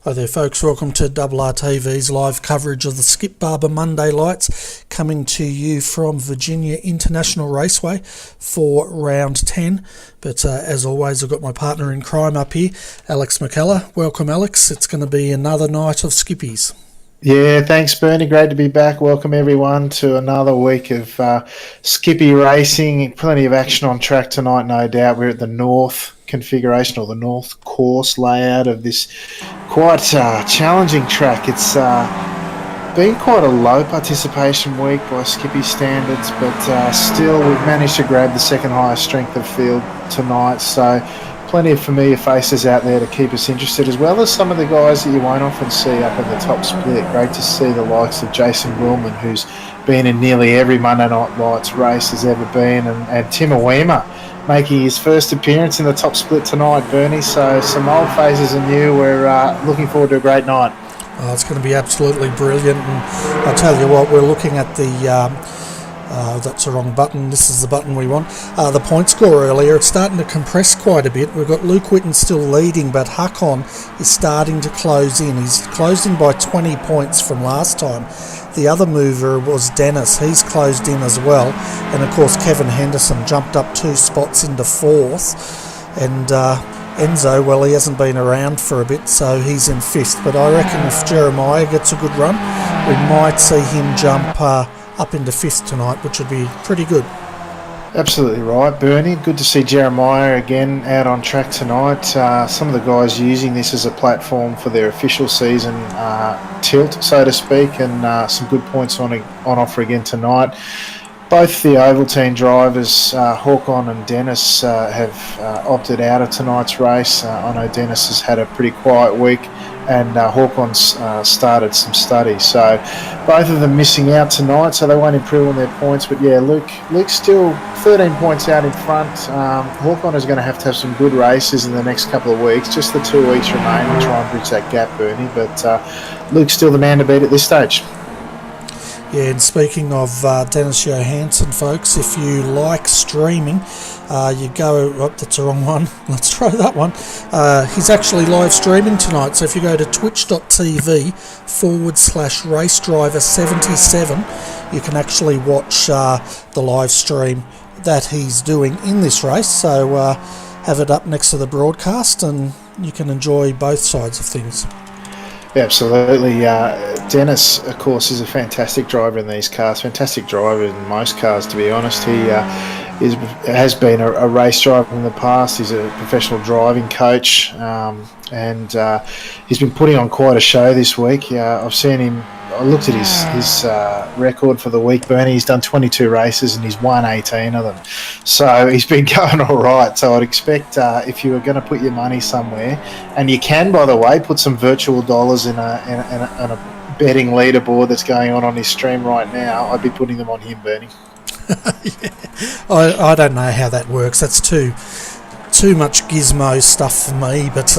Hi there folks, welcome to RRTV's live coverage of the Skip Barber Monday Lights, coming to you from Virginia International Raceway for round 10. But as always, I've got my partner in crime up here, Alex McKellar. Welcome Alex, it's going to be another night of skippies. Yeah, thanks Bernie, great to be back. Welcome everyone to another week of skippy racing. Plenty of action on track tonight, no doubt. We're at the North configuration or the North course layout of this quite challenging track. It's been quite a low participation week by skippy standards, but still we've managed to grab the second highest strength of field tonight, so plenty of familiar faces out there to keep us interested, as well as some of the guys that you won't often see up in the top split. Great to see the likes of Jason Willman, who's been in nearly every Monday Night Lights race there's ever been, and Tim Awema making his first appearance in the top split tonight, Bernie. So some old faces and new. We're looking forward to a great night. Oh, it's going to be absolutely brilliant, and I'll tell you what, we're looking at the that's the wrong button. This is the button we want. The point score earlier, it's starting to compress quite a bit. We've got Luke Whitten still leading, but Hakon is starting to close in. He's closed in by 20 points from last time. The other mover was Dennis. He's closed in as well. And of course, Kevin Henderson jumped up 2 spots into 4th. And Enzo, well, he hasn't been around for a bit, so he's in 5th. But I reckon if Jeremiah gets a good run, we might see him jump up into 5th tonight, which would be pretty good. Absolutely right, Bernie. Good to see Jeremiah again out on track tonight. Some of the guys using this as a platform for their official season tilt, so to speak, and some good points on offer again tonight. Both the Ovaltine drivers, Håkon and Dennis, have opted out of tonight's race. I know Dennis has had a pretty quiet week, and Håkon's started some studies. So both of them missing out tonight, so they won't improve on their points. But yeah, Luke's still 13 points out in front. Håkon is going to have some good races in the next couple of weeks. Just the 2 weeks remain to try and bridge that gap, Bernie. But Luke's still the man to beat at this stage. Yeah, and speaking of Dennis Johansson, folks, if you like streaming, you go... Oh, that's the wrong one. Let's try that one. He's actually live streaming tonight, so if you go to twitch.tv/racedriver77, you can actually watch the live stream that he's doing in this race. So have it up next to the broadcast, and you can enjoy both sides of things. Absolutely. Dennis, of course, is a fantastic driver in these cars, fantastic driver in most cars, to be honest. He has been a race driver in the past. He's a professional driving coach, and he's been putting on quite a show this week. I've seen him. I looked at his record for the week, Bernie. He's done 22 races and he's won 18 of them. So he's been going all right. So I'd expect if you were going to put your money somewhere, and you can, by the way, put some virtual dollars in a betting leaderboard that's going on his stream right now, I'd be putting them on him, Bernie. Yeah. I don't know how that works. That's too much gizmo stuff for me, but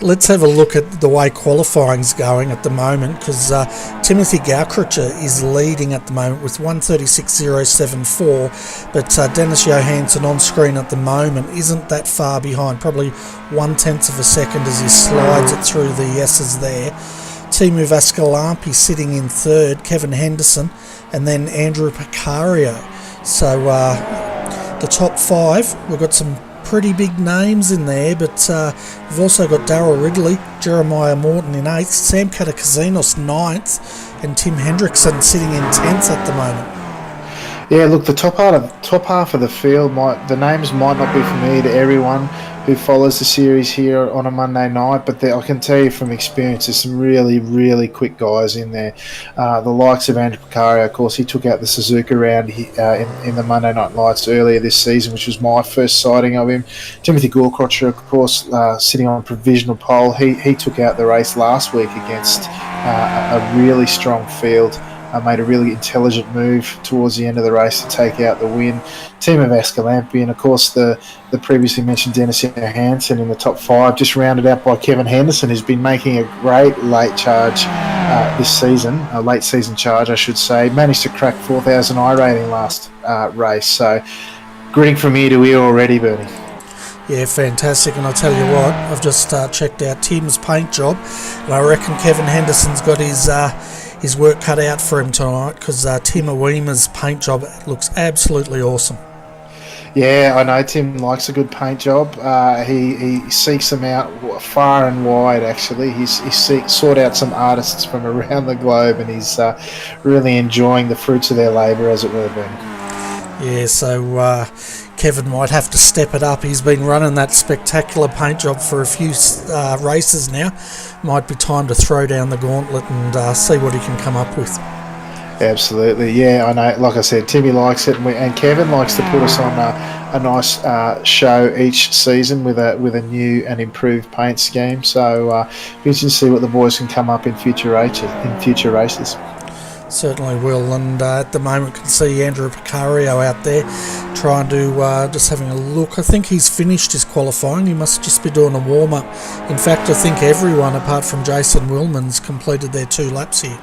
let's have a look at the way qualifying's going at the moment, because Timothy Gaukricher is leading at the moment with 136.074, but Dennis Johansson on screen at the moment isn't that far behind, probably 1/10 of a second as he slides it through the S's there. Timu Vascalampi sitting in 3rd, Kevin Henderson, and then Andrew Picario. So the top 5, we've got some pretty big names in there, but we've also got Darryl Ridley, Jeremiah Morton in 8th, Sam Catacasinos 9th, and Tim Hendrickson sitting in 10th at the moment. Yeah, look, the top half of the field, the names might not be familiar to everyone who follows the series here on a Monday night, but I can tell you from experience, there's some really, really quick guys in there. The likes of Andrew Picario, of course, he took out the Suzuka round in the Monday Night Lights earlier this season, which was my first sighting of him. Timothy Gaukricher, of course, sitting on provisional pole, he took out the race last week against a really strong field. Made a really intelligent move towards the end of the race to take out the win. Team of Vascalampi, and of course the previously mentioned Dennis Johansson in the top 5, just rounded out by Kevin Henderson, who's been making a great late charge this season, a late season charge I should say. Managed to crack 4,000 I rating last race, so gritting from ear to ear already, Bernie. Yeah, fantastic. And I'll tell you what, I've just checked out Tim's paint job, and I reckon Kevin Henderson's got his work cut out for him tonight, because Tim Awima's paint job looks absolutely awesome. Yeah, I know Tim likes a good paint job. He seeks them out far and wide, actually. He's sought out some artists from around the globe, and he's really enjoying the fruits of their labour, as it were, been. Yeah, so Kevin might have to step it up. He's been running that spectacular paint job for a few races now. Might be time to throw down the gauntlet and see what he can come up with. Absolutely, yeah, I know. Like I said, Timmy likes it, and Kevin likes to put us on a nice show each season with a new and improved paint scheme. So, be interesting to see what the boys can come up in future races. Certainly will, and at the moment can see Andrew Picario out there trying to just having a look. I think he's finished his qualifying. He must just be doing a warm-up. In fact, I think everyone apart from Jason Willman's completed their 2 laps here.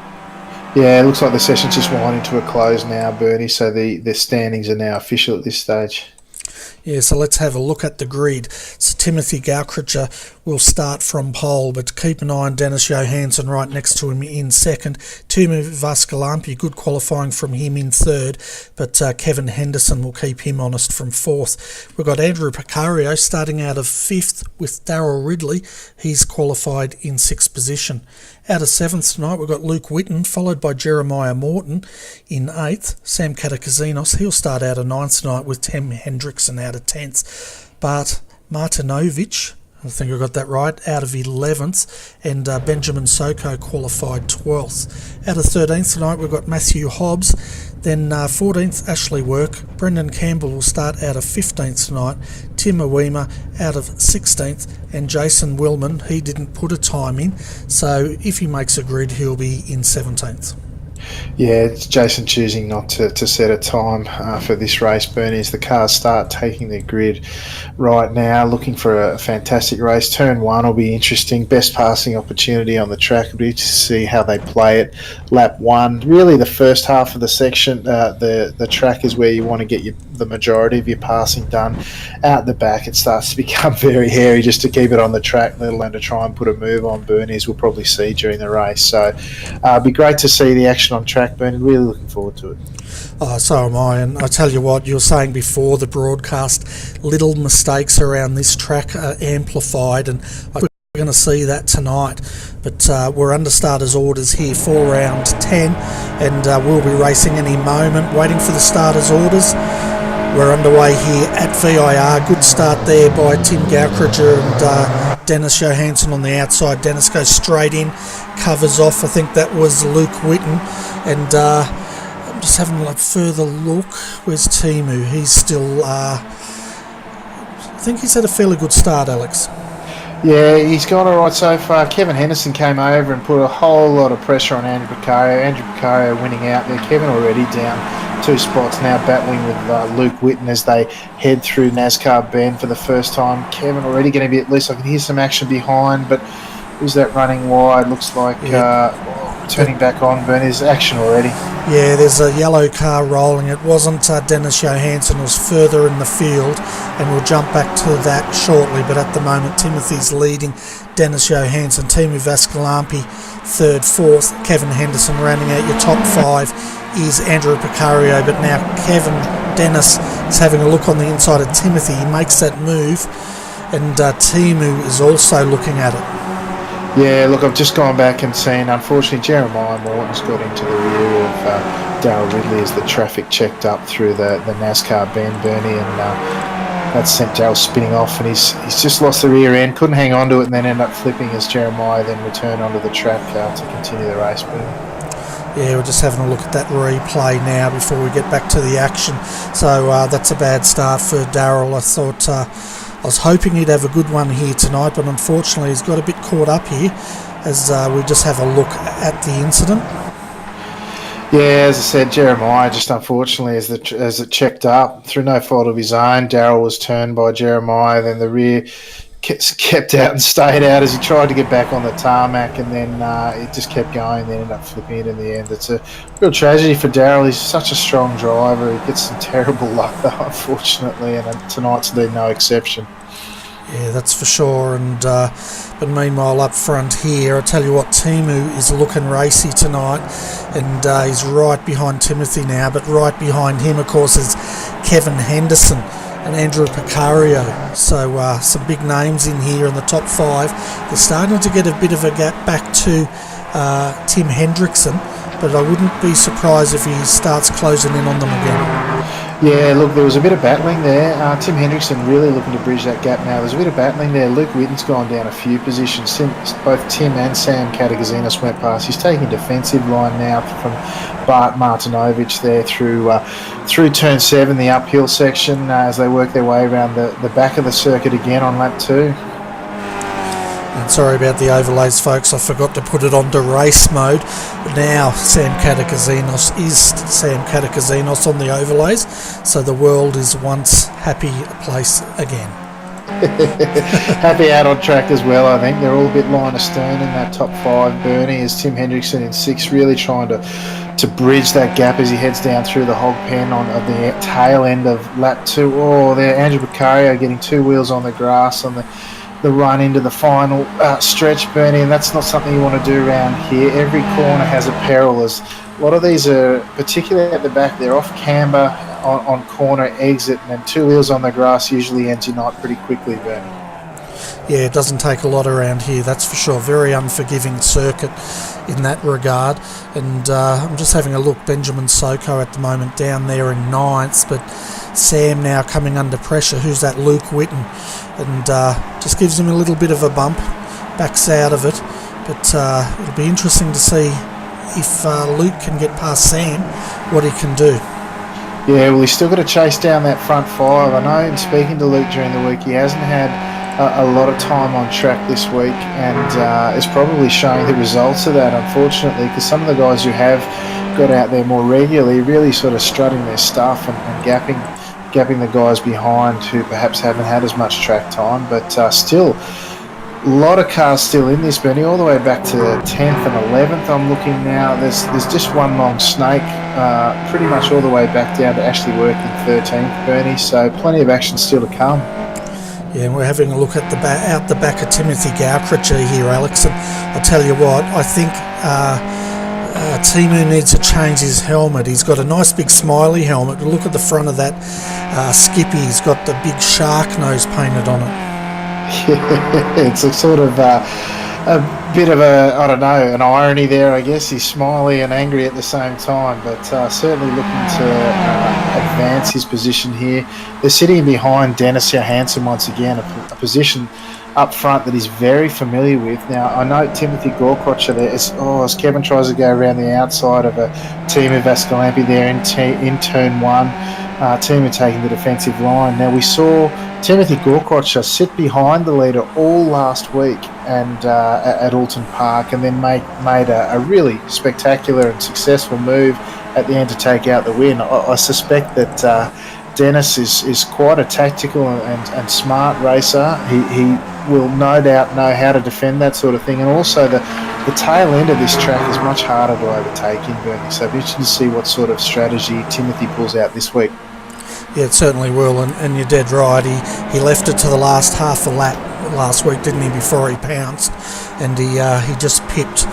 Yeah, it looks like the session's just winding to a close now, Bernie, so the standings are now official at this stage. Yeah, so let's have a look at the grid. So Timothy Gaukricher will start from pole, but keep an eye on Dennis Johansson right next to him in second. Tumu Vaskalampi, good qualifying from him in third, but Kevin Henderson will keep him honest from fourth. We've got Andrew Picario starting out of fifth with Darryl Ridley. He's qualified in sixth position. Out of seventh tonight, we've got Luke Whitten, followed by Jeremiah Morton in eighth. Sam Katakazinos, he'll start out of ninth tonight with Tim Hendrickson out of 10th. Bart Martinovic, I think I got that right, out of 11th, and Benjamin Soko qualified 12th. Out of 13th tonight, we've got Matthew Hobbs. Then 14th, Ashley Work. Brendan Campbell will start out of 15th tonight. Tim Awima out of 16th. And Jason Willman, he didn't put a time in, so if he makes a grid, he'll be in 17th. Yeah, it's Jason choosing not to set a time for this race, Bernie, as the cars start taking the grid right now, looking for a fantastic race. Turn 1 will be interesting. Best passing opportunity on the track. It'll be interesting to see how they play it. Lap 1, really the first half of the section, the track is where you want to get the majority of your passing done. Out the back, it starts to become very hairy just to keep it on the track, let alone to try and put a move on, Bernie, as we'll probably see during the race. So it'll be great to see the action on track, Bernie. Really looking forward to it. Oh, so am I, and I tell you what, you were saying before the broadcast, little mistakes around this track are amplified, and we're going to see that tonight. But we're under starters orders here for round 10, and we'll be racing any moment, waiting for the starters orders. We're underway here at VIR. Good start there by Tim Gaukricher and Dennis Johansson on the outside. Dennis goes straight in, covers off. I think that was Luke Whitten. And I'm just having a further look. Where's Timu? He's still... I think he's had a fairly good start, Alex. Yeah, he's gone all right so far. Kevin Henderson came over and put a whole lot of pressure on Andrew Picario. Andrew Picario winning out there. Kevin already down 2 spots now, battling with Luke Whitten as they head through NASCAR Bend for the first time. Kevin already going to be at least, I can hear some action behind, but who's that running wide? Looks like turning back on, Bernie. There's action already. Yeah, there's a yellow car rolling. It wasn't Dennis Johansson, it was further in the field, and we'll jump back to that shortly. But at the moment, Timothy's leading Dennis Johansson. Timu Vaskalampi third, fourth. Kevin Henderson rounding out your top 5 is Andrew Picario. But now Dennis is having a look on the inside of Timothy. He makes that move, and Timu is also looking at it. Yeah, look, I've just gone back and seen, unfortunately, Jeremiah Morton's got into the rear of Darryl Ridley as the traffic checked up through the NASCAR bend, Bernie, and that sent Darryl spinning off, and he's just lost the rear end, couldn't hang on to it, and then ended up flipping as Jeremiah then returned onto the track to continue the race, Bernie. Yeah, we're just having a look at that replay now before we get back to the action. So that's a bad start for Darryl. I thought... I was hoping he'd have a good one here tonight, but unfortunately he's got a bit caught up here as we just have a look at the incident. Yeah, as I said, Jeremiah just unfortunately as it checked up through no fault of his own, Darryl was turned by Jeremiah, then the rear kept out and stayed out as he tried to get back on the tarmac, and then it just kept going and then ended up flipping it in the end. It's a real tragedy for Darryl. He's such a strong driver. He gets some terrible luck though, unfortunately, and tonight's been no exception. Yeah, that's for sure. And but meanwhile, up front here, I tell you what, Timu is looking racy tonight, and he's right behind Timothy now. But right behind him, of course, is Kevin Henderson and Andrew Picario. So some big names in here in the top 5. They're starting to get a bit of a gap back to Tim Hendrickson, but I wouldn't be surprised if he starts closing in on them again. Yeah, look, there was a bit of battling there. Tim Hendrickson really looking to bridge that gap now. There's a bit of battling there. Luke Witten's gone down a few positions. Both Tim and Sam Katagazinos went past. He's taking defensive line now from Bart Martinovic there through turn 7, the uphill section, as they work their way around the back of the circuit again on lap 2. And sorry about the overlays, folks. I forgot to put it onto race mode. Now Sam Katagazinos on the overlays, so the world is once happy place again. Happy out on track as well, I think. They're all a bit line astern in that top 5. Bernie is Tim Hendrickson in 6, really trying to bridge that gap as he heads down through the hog pen on the tail end of lap 2. Oh, there, Andrew Beccario getting 2 wheels on the grass on the run into the final stretch, Bernie, and that's not something you want to do around here. Every corner has a peril. As a lot of these are, particularly at the back, they're off camber on corner exit, and then 2 wheels on the grass usually ends your night pretty quickly, Bernie. Yeah, it doesn't take a lot around here, that's for sure. Very unforgiving circuit in that regard. And I'm just having a look, Benjamin Soko at the moment down there in 9th, but Sam now coming under pressure. Who's that? Luke Witten. And just gives him a little bit of a bump, backs out of it. But it'll be interesting to see if Luke can get past Sam, what he can do. Yeah, well, he's still got to chase down that front 5. I know in speaking to Luke during the week, he hasn't had a lot of time on track this week, and it's probably showing the results of that, unfortunately, because some of the guys who have got out there more regularly really sort of strutting their stuff and gapping the guys behind who perhaps haven't had as much track time, but still a lot of cars still in this, Bernie, all the way back to 10th and 11th. I'm looking now, there's just one long snake pretty much all the way back down to Ashley Work in 13th, Bernie, so plenty of action still to come. Yeah, and we're having a look at out the back of Timothy Gaukricher here, Alex, and I'll tell you what, I think Timu needs to change his helmet. He's got a nice big smiley helmet, but look at the front of that Skippy. He's got the big shark nose painted on it. Yeah, it's a sort of a bit of an irony there, I guess. He's smiley and angry at the same time, but certainly looking to advance his position here. They're sitting behind Dennis Johansson once again, a position up front that he's very familiar with. Now, I know Timothy Gaukricher there, as Kevin tries to go around the outside of a Timu Vascalampi there in turn 1, Timu taking the defensive line. Now, we saw Timothy Gaukricher sit behind the leader all last week and at Alton Park, and then made a really spectacular and successful move at the end to take out the win. I suspect that Dennis is quite a tactical and smart racer. He will no doubt know how to defend that sort of thing, and also the tail end of this track is much harder to overtake in Bernie, so it'll be interesting to see what sort of strategy Timothy pulls out this week. Yeah, it certainly will, and you're dead right. He left it to the last half a lap last week, didn't he, before he pounced, and he just pipped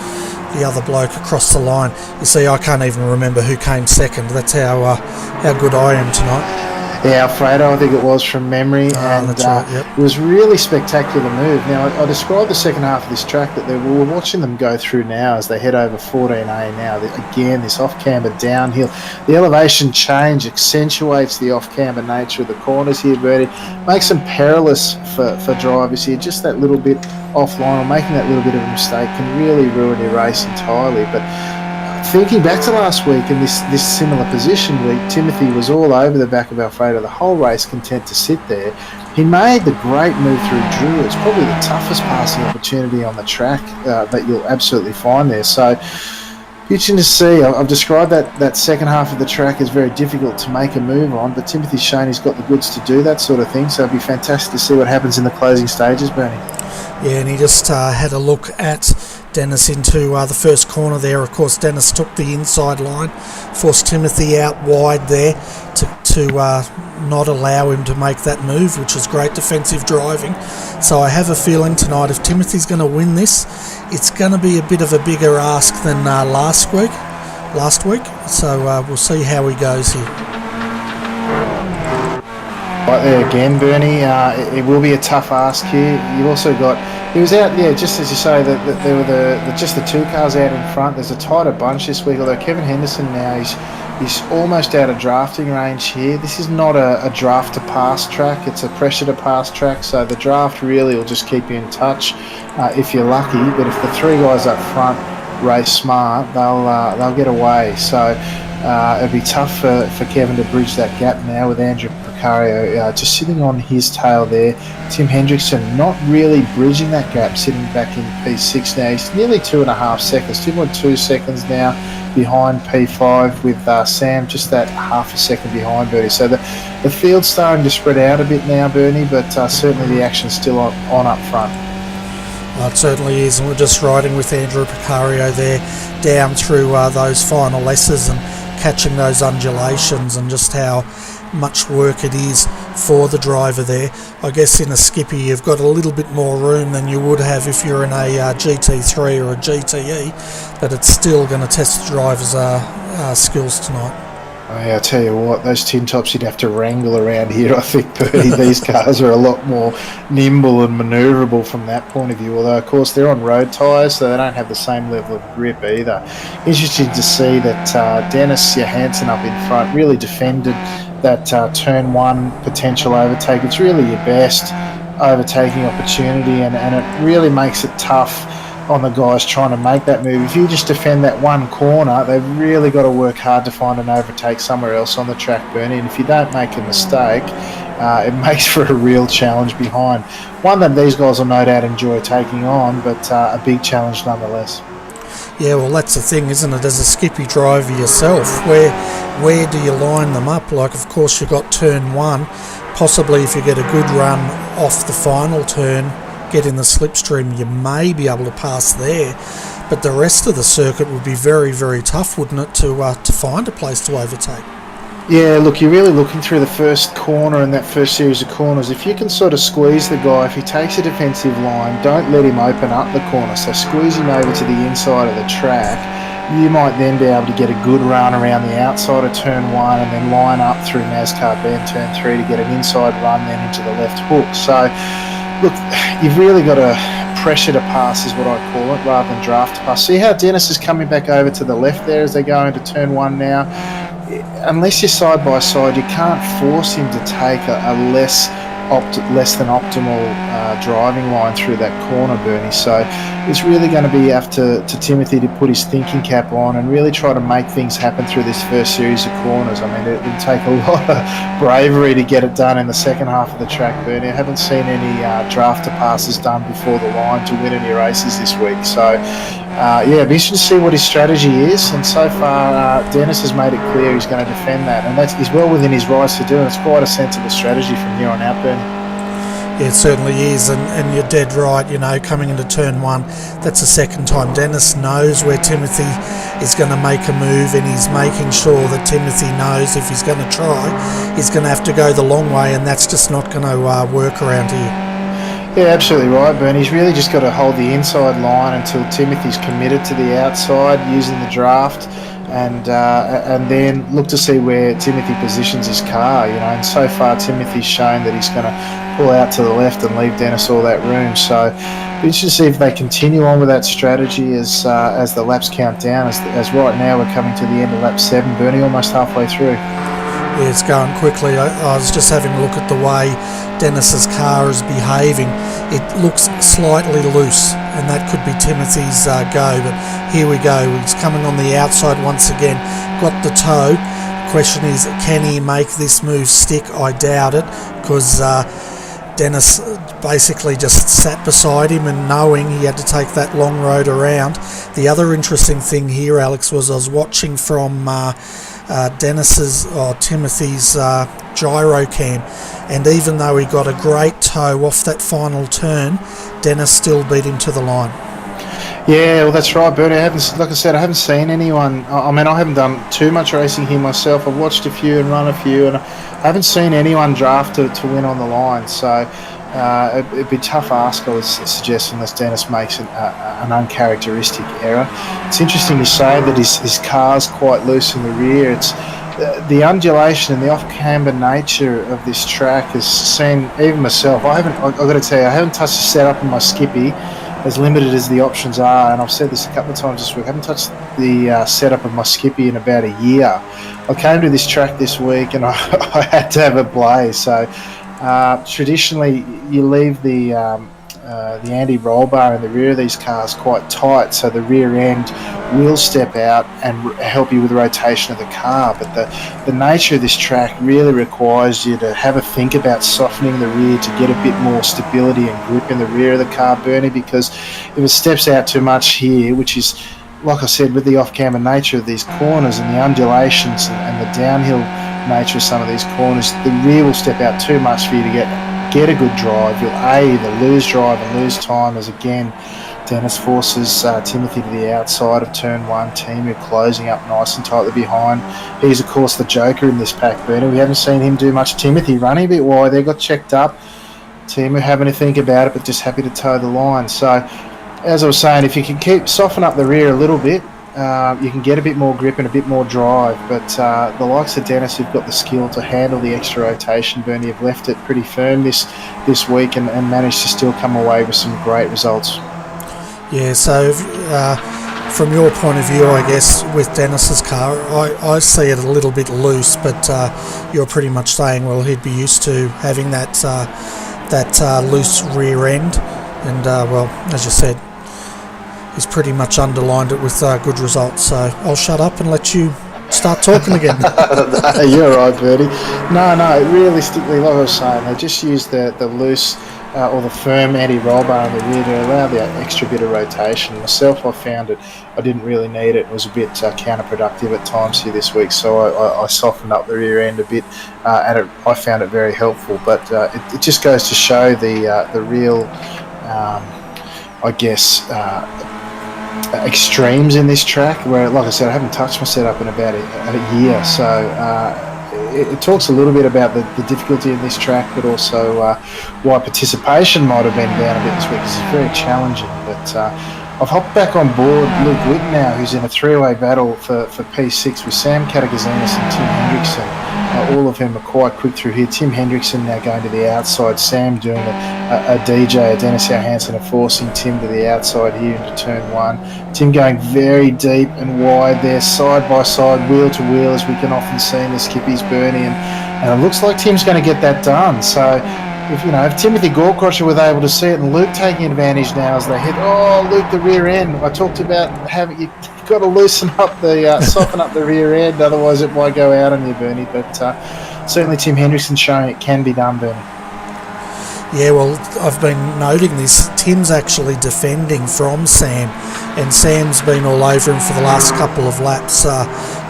the other bloke across the line. You see, I can't even remember who came second. That's how good I am tonight. Yeah, Alfredo, I think it was, from memory, and that's right, yep. It was a really spectacular move. Now, I described the second half of this track that we're watching them go through now as they head over 14A now. Again, this off-camber downhill. The elevation change accentuates the off-camber nature of the corners here, Bertie. Makes them perilous for drivers here. Just that little bit offline or making that little bit of a mistake can really ruin your race entirely. But thinking back to last week in this similar position where Timothy was all over the back of Alfredo the whole race, content to sit there, he made the great move through Drew. It's probably the toughest passing opportunity on the track that you'll absolutely find there. So, interesting to see. I've described that second half of the track as very difficult to make a move on, but Timothy's shown he's got the goods to do that sort of thing, so it'll be fantastic to see what happens in the closing stages, Bernie. Yeah, and he just had a look at Dennis into the first corner there. Of course, Dennis took the inside line, forced Timothy out wide there to not allow him to make that move, which was great defensive driving. So I have a feeling tonight, if Timothy's going to win this, it's going to be a bit of a bigger ask than last week. So we'll see how he goes here. Right there again, Bernie. It will be a tough ask here. You've also got, he was out, just as you say, that there were just the two cars out in front. There's a tighter bunch this week, although Kevin Henderson now he's almost out of drafting range here. This is not a draft to pass track, it's a pressure to pass track, so the draft really will just keep you in touch if you're lucky. But if the three guys up front race smart, they'll get away. So it'll be tough for Kevin to bridge that gap now with Andrew Picario just sitting on his tail there. Tim Hendrickson not really bridging that gap, sitting back in P6 now. He's nearly 2.5 seconds, 2.2 seconds now behind P5 with Sam just that half a second behind Bernie. So the field's starting to spread out a bit now, Bernie, but certainly the action's still on up front. Well, it certainly is, and we're just riding with Andrew Picario there down through those final S's and catching those undulations, and just how much work it is for the driver there. I guess in a Skippy you've got a little bit more room than you would have if you're in a GT3 or a GTE, but it's still going to test the driver's skills tonight. I'll tell you what, those tin tops you'd have to wrangle around here, I think, Bertie. These cars are a lot more nimble and manoeuvrable from that point of view, although of course they're on road tyres, so they don't have the same level of grip either. Interesting to see that Dennis Johansson up in front really defended that turn one potential overtake. It's really your best overtaking opportunity, and it really makes it tough on the guys trying to make that move. If you just defend that one corner, they've really got to work hard to find an overtake somewhere else on the track, Bernie, and if you don't make a mistake, it makes for a real challenge behind. One that these guys will no doubt enjoy taking on, but a big challenge nonetheless. Yeah, well, that's the thing, isn't it? As a Skippy driver yourself, where do you line them up? Like, of course, you've got turn one. Possibly if you get a good run off the final turn, get in the slipstream, you may be able to pass there. But the rest of the circuit would be very, very tough, wouldn't it, to find a place to overtake? Yeah, look, you're really looking through the first corner and that first series of corners. If you can sort of squeeze the guy, if he takes a defensive line, don't let him open up the corner. So squeeze him over to the inside of the track. You might then be able to get a good run around the outside of turn one and then line up through NASCAR bend turn three to get an inside run then into the left hook. So, look, you've really got to pressure to pass is what I call it, rather than draft to pass. See how Dennis is coming back over to the left there as they go into turn one now? Unless you're side by side, you can't force him to take a less than optimal driving line through that corner, Bernie. So it's really going to be up to Timothy to put his thinking cap on and really try to make things happen through this first series of corners. I mean, it will take a lot of bravery to get it done in the second half of the track, Bernie. I haven't seen any draft to passes done before the line to win any races this week. So it'll be interesting to see what his strategy is, and so far Dennis has made it clear he's going to defend that, and he's well within his rights to do it. It's quite a sensible strategy from here on out, Bernie. Yeah, it certainly is, and you're dead right. You know, coming into turn one, that's the second time Dennis knows where Timothy is going to make a move, and he's making sure that Timothy knows if he's going to try, he's going to have to go the long way, and that's just not going to work around here. Yeah, absolutely right, Bernie. He's really just got to hold the inside line until Timothy's committed to the outside using the draft, and then look to see where Timothy positions his car. You know, and so far Timothy's shown that he's going to pull out to the left and leave Dennis all that room. So be interested to see if they continue on with that strategy as the laps count down. As right now we're coming to the end of lap 7, Bernie, almost halfway through. Yeah, it's going quickly. I was just having a look at the way Dennis's car is behaving. It looks slightly loose, and that could be Timothy's go, but here we go. He's coming on the outside once again. Got the toe. The question is, can he make this move stick? I doubt it, because Dennis basically just sat beside him, and knowing he had to take that long road around. The other interesting thing here, Alex, was I was watching from Timothy's gyro cam, and even though he got a great toe off that final turn, Dennis still beat him to the line. Yeah, well, that's right, Bernie. Like I said, I haven't seen anyone. I mean, I haven't done too much racing here myself. I've watched a few and run a few, and I haven't seen anyone drafted to win on the line. So it'd be tough ask, I would suggest, unless Dennis makes an uncharacteristic error. It's interesting you say that his car's quite loose in the rear. It's the undulation and the off-camber nature of this track has seen even myself. I've got to tell you, I haven't touched the setup in my Skippy, as limited as the options are, and I've said this a couple of times this week, I haven't touched the setup of my Skippy in about a year. I came to this track this week and I had to have a play. So traditionally you leave the anti-roll bar in the rear of these cars quite tight, so the rear end will step out and help you with the rotation of the car. But the nature of this track really requires you to have a think about softening the rear to get a bit more stability and grip in the rear of the car, Bernie, because if it steps out too much here, which is, like I said, with the off-camber nature of these corners and the undulations and the downhill nature of some of these corners, the rear will step out too much for you to get a good drive. You'll either lose drive and lose time, as again Dennis forces Timothy to the outside of turn one. Timu closing up nice and tightly behind. He's of course the joker in this pack, Bernie. We haven't seen him do much. Timothy running a bit wide there, got checked up. Timu having to think about it, but just happy to toe the line. So as I was saying, if you can soften up the rear a little bit, you can get a bit more grip and a bit more drive. But the likes of Dennis, who've got the skill to handle the extra rotation, Bernie, have left it pretty firm this week and managed to still come away with some great results. Yeah, so from your point of view, I guess, with Dennis's car, I see it a little bit loose, but you're pretty much saying, well, he'd be used to having that loose rear end, and well, as you said, he's pretty much underlined it with good results. So I'll shut up and let you start talking again. You're right, Bertie. No, realistically, like I was saying, they just use the loose or the firm anti-roll bar in the rear to allow the extra bit of rotation. Myself, I found it, I didn't really need it. It was a bit counterproductive at times here this week, so I softened up the rear end a bit, and I found it very helpful. But it just goes to show the real, I guess, extremes in this track, where, like I said, I haven't touched my setup in about a year, so it talks a little bit about the difficulty in this track, but also why participation might have been down a bit this week, because it's very challenging. But I've hopped back on board Luke Witt now, who's in a three-way battle for P6 with Sam Katagazinis and Tim Hendrickson. All of them are quite quick through here. Tim Hendrickson now going to the outside. Sam doing a DJ, a Dennis Johansson, and forcing Tim to the outside here into turn one. Tim going very deep and wide there, side by side, wheel to wheel, as we can often see in the Skippies, Bernie. And it looks like Tim's going to get that done. So if Timothy Gorkrosher was able to see it, and Luke taking advantage now as they hit, Luke, the rear end. I talked about you've got to loosen up soften up the rear end, otherwise it might go out on you, Bernie. But certainly Tim Hendrickson showing it can be done, Bernie. Yeah, well, I've been noting this. Tim's actually defending from Sam, and Sam's been all over him for the last couple of laps,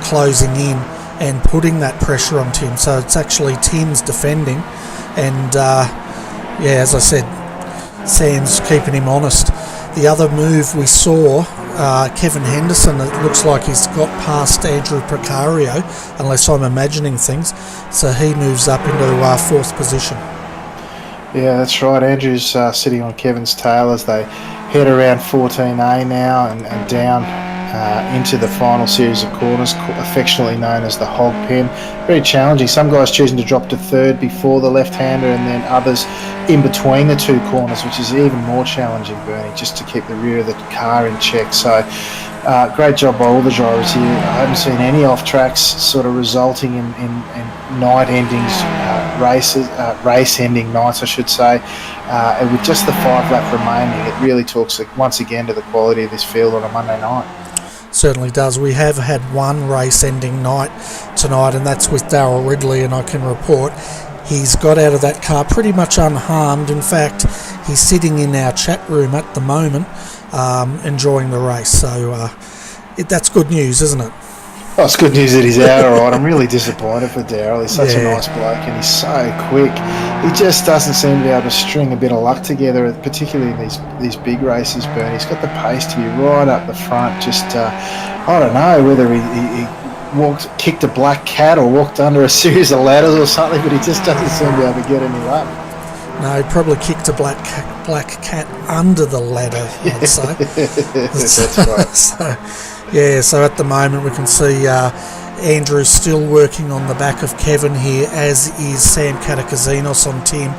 closing in and putting that pressure on Tim. So it's actually Tim's defending, and as I said, Sam's keeping him honest. The other move we saw, Kevin Henderson, it looks like he's got past Andrew Precario, unless I'm imagining things, so he moves up into fourth position. Yeah, that's right. Andrew's sitting on Kevin's tail as they head around 14A now and down into the final series of corners, affectionately known as the hog pen. Very challenging. Some guys choosing to drop to third before the left-hander, and then others in between the two corners, which is even more challenging, Bernie, just to keep the rear of the car in check. So great job by all the drivers here. I haven't seen any off-tracks sort of resulting in night endings, race-ending nights, I should say. And with just the 5 lap remaining, it really talks once again to the quality of this field on a Monday night. Certainly does. We have had one race-ending night tonight, and that's with Darryl Ridley, and I can report he's got out of that car pretty much unharmed. In fact, he's sitting in our chat room at the moment, enjoying the race. So that's good news, isn't it? Oh, it's good news that he's out, all right. I'm really disappointed for Daryl. He's such a Yeah. nice bloke and he's so quick. He just doesn't seem to be able to string a bit of luck together, particularly in these big races, Bernie. He's got the pace to be right up the front. Just, I don't know whether he kicked a black cat or walked under a series of ladders or something, but he just doesn't seem to be able to get any luck. No, he probably kicked a black cat under the ladder, I'd say. That's right. So at the moment we can see Andrew's still working on the back of Kevin here, as is Sam Katakazinos on Tim.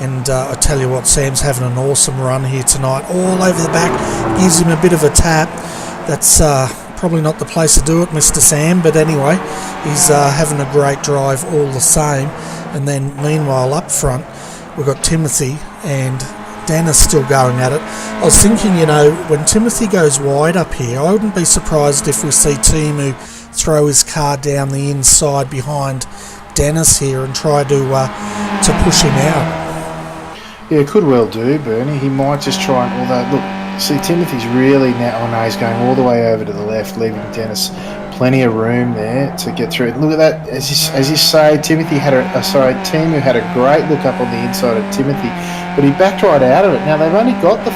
And I tell you what, Sam's having an awesome run here tonight. All over the back, gives him a bit of a tap. That's probably not the place to do it, Mr. Sam, but anyway, he's having a great drive all the same. And then meanwhile up front, we've got Timothy and Dennis still going at it. I was thinking, when Timothy goes wide up here, I wouldn't be surprised if we see Timu throw his car down the inside behind Dennis here and try to push him out. Yeah, could well do, Bernie. He might just try and, although, look, see, Timothy's really now, he's going all the way over to the left, leaving Dennis plenty of room there to get through. Look at that, as you say, Timu had a great look up on the inside of Timothy, but he backed right out of it. Now, they've only got the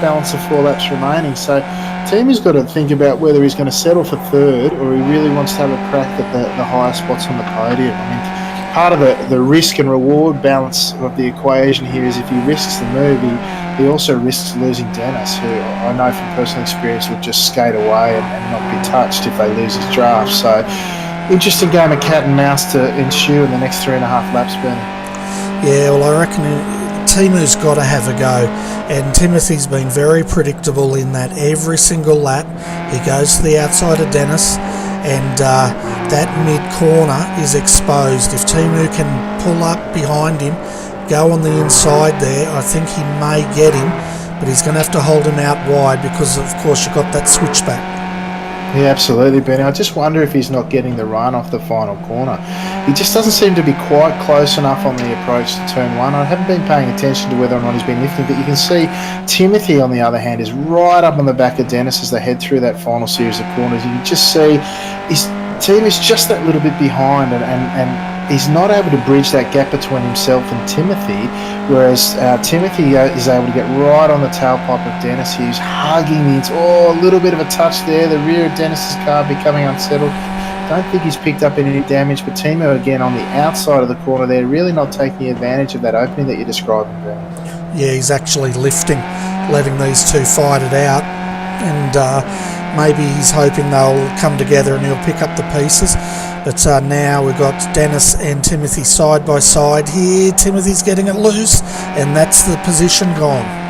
balance of 4 laps remaining, so Timu's got to think about whether he's going to settle for third or he really wants to have a crack at the higher spots on the podium. I mean, part of the risk and reward balance of the equation here is if he risks the move, he also risks losing Dennis, who I know from personal experience would just skate away and not be touched if they lose his draft. So, interesting game of cat and mouse to ensue in the next 3.5 laps, Bernie. Yeah, well, I reckon Timu's got to have a go, and Timothy's been very predictable in that every single lap he goes to the outside of Dennis, and that mid-corner is exposed. If Timu can pull up behind him, go on the inside there, I think he may get him, but he's going to have to hold him out wide because, of course, you've got that switchback. Yeah, absolutely, Benny. I just wonder if he's not getting the run off the final corner. He just doesn't seem to be quite close enough on the approach to turn 1. I haven't been paying attention to whether or not he's been lifting, but you can see Timothy, on the other hand, is right up on the back of Dennis as they head through that final series of corners. You can just see his team is just that little bit behind, and he's not able to bridge that gap between himself and Timothy, whereas Timothy is able to get right on the tailpipe of Dennis. He's hugging a little bit of a touch there. The rear of Dennis's car becoming unsettled. Don't think he's picked up any damage, but Timo again on the outside of the corner there, really not taking advantage of that opening that you're describing, Ben. Yeah, he's actually lifting, letting these two fight it out, and maybe he's hoping they'll come together and he'll pick up the pieces. But now we've got Dennis and Timothy side by side here. Timothy's getting it loose, and that's the position gone.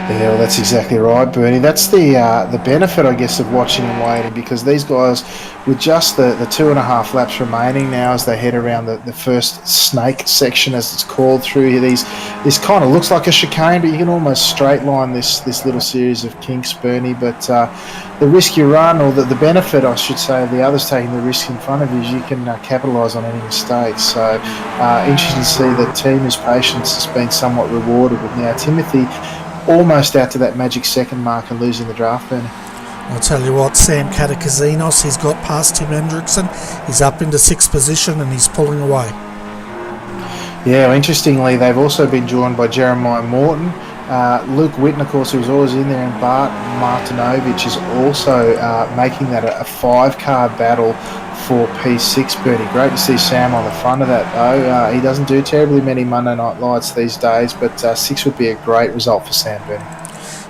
Yeah, well, that's exactly right, Bernie. That's the benefit, I guess, of watching and waiting, because these guys, with just the 2.5 laps remaining now as they head around the first snake section, as it's called, through here, this kind of looks like a chicane, but you can almost straight line this little series of kinks, Bernie. But the risk you run, or the benefit, I should say, of the others taking the risk in front of you, is you can capitalise on any mistakes. So interesting to see that Timu's patience has been somewhat rewarded with now Timothy almost out to that magic second mark and losing the draft, Bernie. I'll tell you what, Sam Katakazinos, he's got past Tim Hendrickson. He's up into 6th position and he's pulling away. Yeah, well, interestingly, they've also been joined by Jeremiah Morton, Luke Whitten, of course, who's always in there, and Bart Martinovich is also making that a 5-car battle for P6, Bernie. Great to see Sam on the front of that, though. He doesn't do terribly many Monday Night Lights these days, but 6 would be a great result for Sam, Bernie.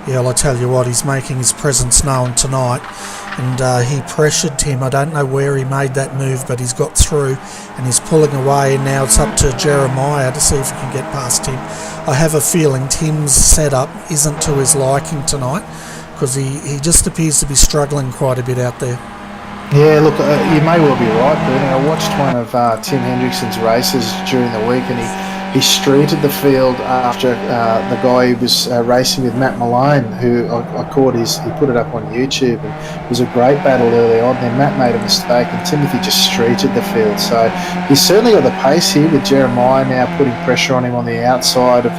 Yeah, well, I tell you what, he's making his presence known tonight, and he pressured Tim. I don't know where he made that move, but he's got through, and he's pulling away, and now it's up to Jeremiah to see if he can get past Tim. I have a feeling Tim's setup isn't to his liking tonight, because he just appears to be struggling quite a bit out there. Yeah, look, you may well be right, Bernie. I watched one of Tim Hendrickson's races during the week, and he streeted the field after the guy who was racing with Matt Malone, who I caught he put it up on YouTube, and it was a great battle early on. Then Matt made a mistake, and Timothy just streeted the field. So he's certainly got the pace here with Jeremiah now putting pressure on him on the outside of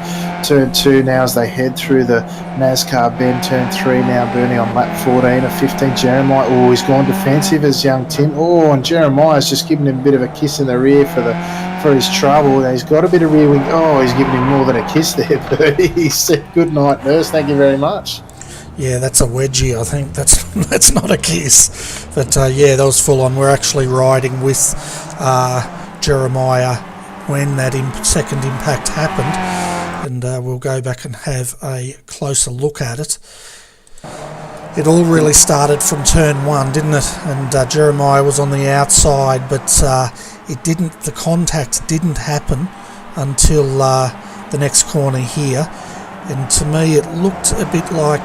turn 2 now as they head through the NASCAR bend. Turn 3 now, Bernie on lap 14 of 15. Jeremiah, oh, he's gone defensive as young Tim. Oh, and Jeremiah's just giving him a bit of a kiss in the rear for his trouble. He's got a bit of rear wing. Oh, he's giving him more than a kiss there, Bernie. He said, good night, nurse. Thank you very much. Yeah, that's a wedgie, I think. That's not a kiss. But yeah, that was full on. We're actually riding with Jeremiah when that second impact happened, and we'll go back and have a closer look at it. It all really started from turn 1, didn't it? And Jeremiah was on the outside, but the contact didn't happen until the next corner here. And to me it looked a bit like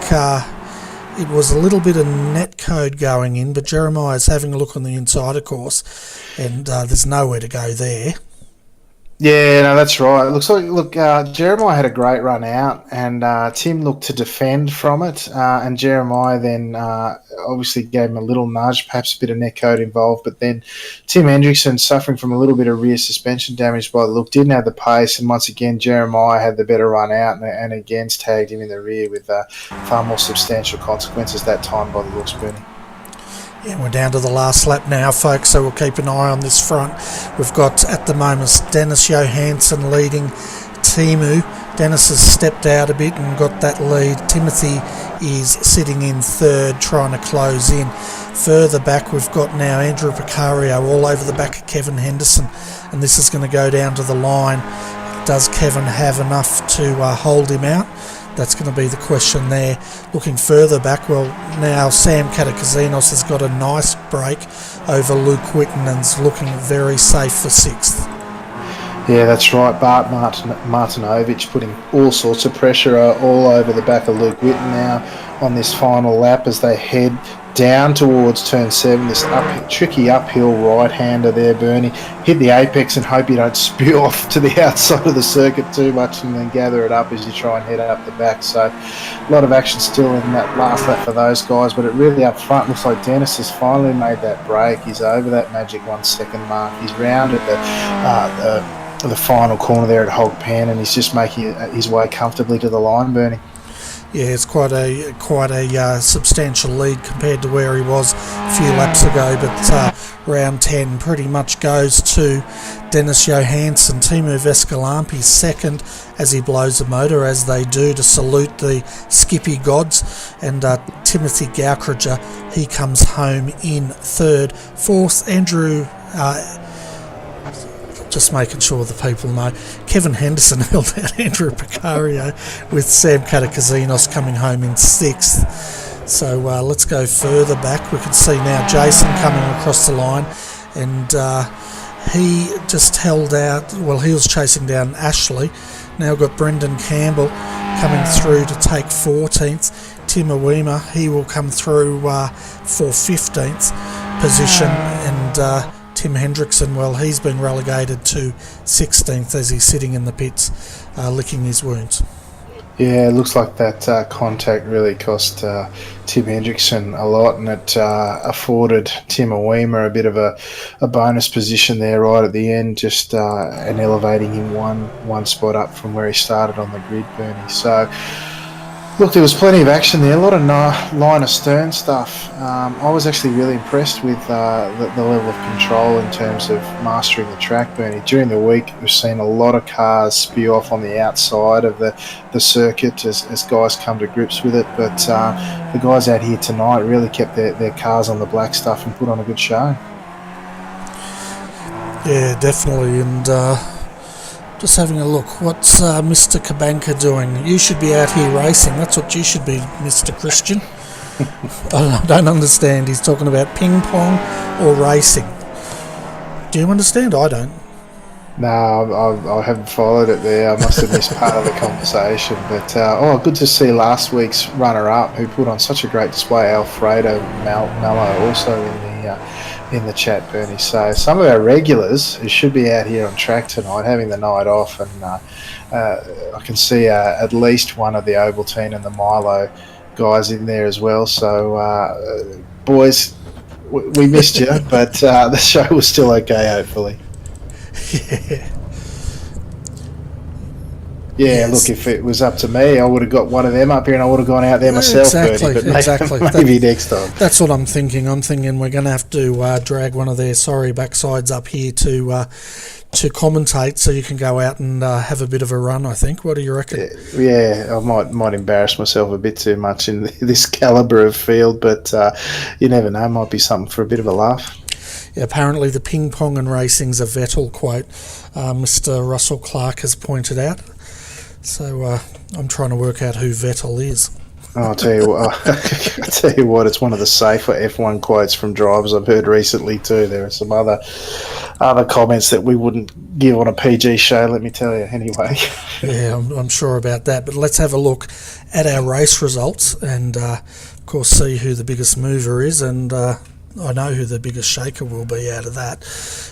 it was a little bit of net code going in, but Jeremiah's having a look on the inside, of course, and there's nowhere to go there. Yeah, no, that's right. It looks like, Jeremiah had a great run out, and Tim looked to defend from it, and Jeremiah then obviously gave him a little nudge, perhaps a bit of net code involved, but then Tim Hendrickson, suffering from a little bit of rear suspension damage by the look, didn't have the pace, and once again Jeremiah had the better run out, and again tagged him in the rear with far more substantial consequences that time by the looks, Bernie. Yeah, we're down to the last lap now, folks, so we'll keep an eye on this front. We've got, at the moment, Dennis Johansson leading Timu. Dennis has stepped out a bit and got that lead. Timothy is sitting in third, trying to close in. Further back, we've got now Andrew Picario all over the back of Kevin Henderson, and this is going to go down to the line. Does Kevin have enough to hold him out? That's going to be the question there. Looking further back, well, now Sam Katakazinos has got a nice break over Luke Whitten and's looking very safe for 6th. Yeah, that's right. Bart Martinovich putting all sorts of pressure all over the back of Luke Whitten now on this final lap as they head down towards turn 7, this tricky uphill right-hander there, Bernie. Hit the apex and hope you don't spew off to the outside of the circuit too much and then gather it up as you try and head up the back. So a lot of action still in that last lap for those guys, but it really up front looks like Dennis has finally made that break. He's over that magic 1 second mark. He's rounded the final corner there at Hog Pen, and he's just making his way comfortably to the line, Bernie. Yeah, it's quite a substantial lead compared to where he was a few laps ago, but round 10 pretty much goes to Dennis Johansson. Timu Vescalampi second as he blows the motor, as they do, to salute the Skippy gods, and Timothy Gaukridger, he comes home in third. Fourth, Andrew... just making sure the people know, Kevin Henderson held out Andrew Picario, with Sam Katakazinos coming home in 6th. So let's go further back. We can see now Jason coming across the line, and he just held out, well, he was chasing down Ashley. Now got Brendan Campbell coming through to take 14th. Tim Awima, he will come through for 15th position, and Tim Hendrickson, well, he's been relegated to 16th as he's sitting in the pits licking his wounds. Yeah, it looks like that contact really cost Tim Hendrickson a lot, and it afforded Tim Awima a bit of a bonus position there right at the end, just and elevating him one spot up from where he started on the grid, Bernie. So, look, there was plenty of action there, a lot of line astern stuff. I was actually really impressed with the level of control in terms of mastering the track, Bernie. During the week, we've seen a lot of cars spew off on the outside of the circuit as guys come to grips with it, but the guys out here tonight really kept their cars on the black stuff and put on a good show. Yeah, definitely, and... just having a look. What's Mr. Kabanka doing? You should be out here racing. That's what you should be, Mr. Christian. I don't understand. He's talking about ping pong or racing. Do you understand? I don't. No, I haven't followed it there. I must have missed part of the conversation. But good to see last week's runner-up, who put on such a great display, Alfredo Mallow, also in the chat, Bernie. So some of our regulars who should be out here on track tonight, having the night off, and I can see at least one of the Ovaltine and the Milo guys in there as well. So boys, we missed you, but the show was still okay, hopefully. Yeah. Yeah, Yes. look, if it was up to me, I would have got one of them up here and I would have gone out there myself, Exactly, Bernie, but exactly. maybe next time. That's what I'm thinking. I'm thinking we're going to have to drag one of their sorry backsides up here to commentate, so you can go out and have a bit of a run, I think. What do you reckon? Yeah, I might embarrass myself a bit too much in this calibre of field, but you never know, might be something for a bit of a laugh. Yeah, apparently the ping pong and racing's a Vettel quote, Mr. Russell Clark has pointed out. So I'm trying to work out who Vettel is. I'll tell you what, it's one of the safer F1 quotes from drivers I've heard recently too. There are some other comments that we wouldn't give on a PG show, let me tell you, anyway. Yeah, I'm sure about that. But let's have a look at our race results and, of course, see who the biggest mover is. And I know who the biggest shaker will be out of that.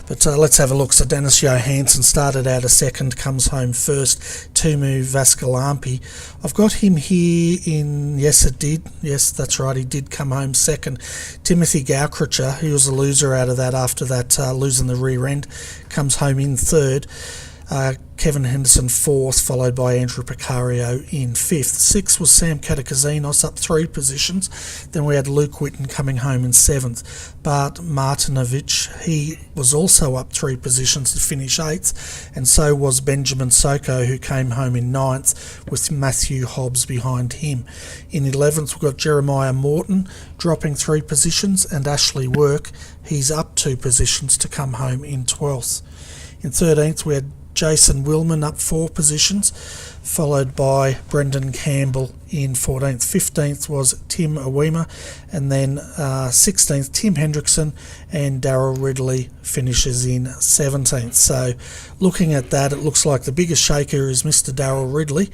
But let's have a look. So Dennis Johansson started out a second, comes home first. Tumu Vascalampi, I've got him here in, yes it did, yes that's right, he did come home second. Timothy Gaukricher, he was a loser out of that after that, losing the rear end, comes home in third. Kevin Henderson fourth, followed by Andrew Picario in fifth. Sixth was Sam Katakazinos, up 3 positions. Then we had Luke Whitten coming home in seventh. Bart Martinovich, he was also up 3 positions to finish eighth, and so was Benjamin Soko, who came home in ninth, with Matthew Hobbs behind him. In 11th, we've got Jeremiah Morton dropping 3 positions, and Ashley Work, he's up 2 positions to come home in 12th. In 13th, we had Jason Willman up 4 positions, followed by Brendan Campbell in 14th. 15th was Tim Awima, and then 16th Tim Hendrickson, and Darryl Ridley finishes in 17th. So looking at that, it looks like the biggest shaker is Mr. Darryl Ridley.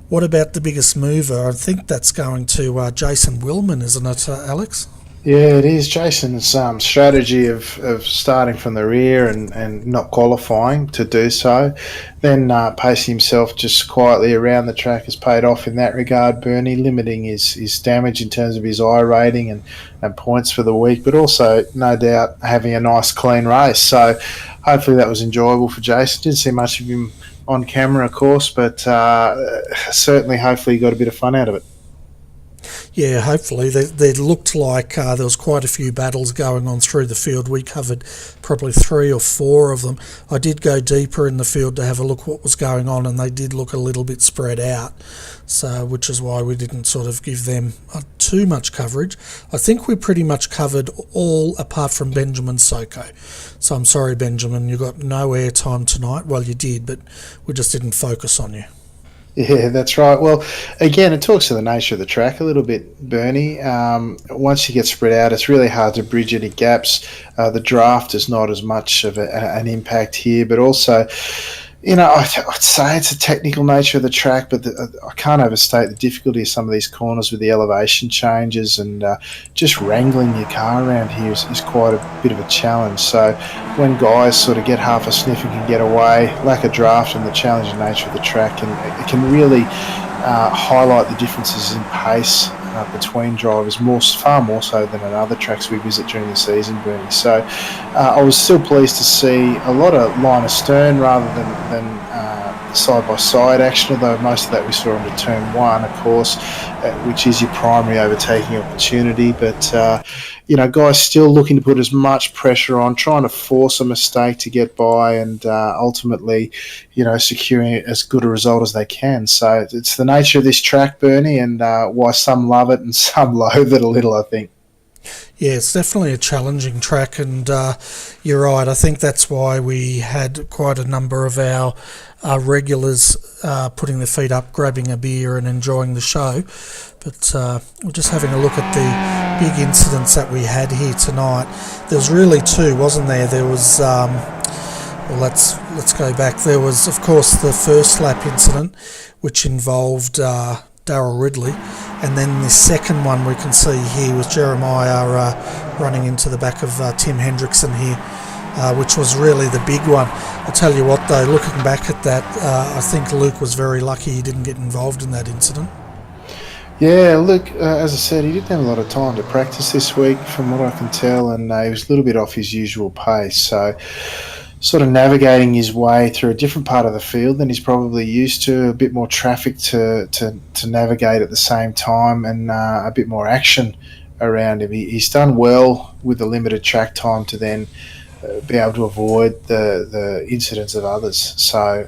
What about the biggest mover? I think that's going to Jason Willman, isn't it, Alex? Yeah, it is. Jason's strategy of starting from the rear and not qualifying to do so, then pacing himself just quietly around the track has paid off in that regard, Bernie, limiting his damage in terms of his I rating and points for the week, but also, no doubt, having a nice clean race. So hopefully that was enjoyable for Jason. Didn't see much of him on camera, of course, but certainly hopefully he got a bit of fun out of it. Yeah, hopefully. They looked like there was quite a few battles going on through the field. We covered probably 3 or 4 of them. I did go deeper in the field to have a look what was going on, and they did look a little bit spread out, so which is why we didn't sort of give them too much coverage. I think we pretty much covered all apart from Benjamin Soko. So I'm sorry, Benjamin, you got no airtime tonight. Well, you did, but we just didn't focus on you. Yeah, that's right. Well, again, it talks to the nature of the track a little bit, Bernie. Once you get spread out, it's really hard to bridge any gaps. The draft is not as much of an impact here, but also, I'd say it's a technical nature of the track, but I can't overstate the difficulty of some of these corners with the elevation changes, and just wrangling your car around here is quite a bit of a challenge. So when guys sort of get half a sniff and can get away, lack of draft and the challenging nature of the track, it can really highlight the differences in pace between drivers, far more so than at other tracks we visit during the season, Bernie. So I was still pleased to see a lot of line astern rather than side-by-side action, although most of that we saw into turn 1, of course, which is your primary overtaking opportunity. But guys still looking to put as much pressure on, trying to force a mistake to get by, and ultimately, securing as good a result as they can. So it's the nature of this track, Bernie, and why some love it and some loathe it a little, I think. Yeah, it's definitely a challenging track, and you're right. I think that's why we had quite a number of our regulars putting their feet up, grabbing a beer and enjoying the show. But we're just having a look at the big incidents that we had here tonight. There was really 2, wasn't there? There was, let's go back. There was, of course, the first lap incident, which involved Darryl Ridley, and then the second one we can see here was Jeremiah running into the back of Tim Hendrickson here, which was really the big one. I'll tell you what though, looking back at that, I think Luke was very lucky he didn't get involved in that incident. Yeah, Luke, as I said, he didn't have a lot of time to practice this week from what I can tell, and he was a little bit off his usual pace, so sort of navigating his way through a different part of the field than he's probably used to, a bit more traffic to navigate at the same time, and a bit more action around him. He's done well with the limited track time to then be able to avoid the incidents of others. So,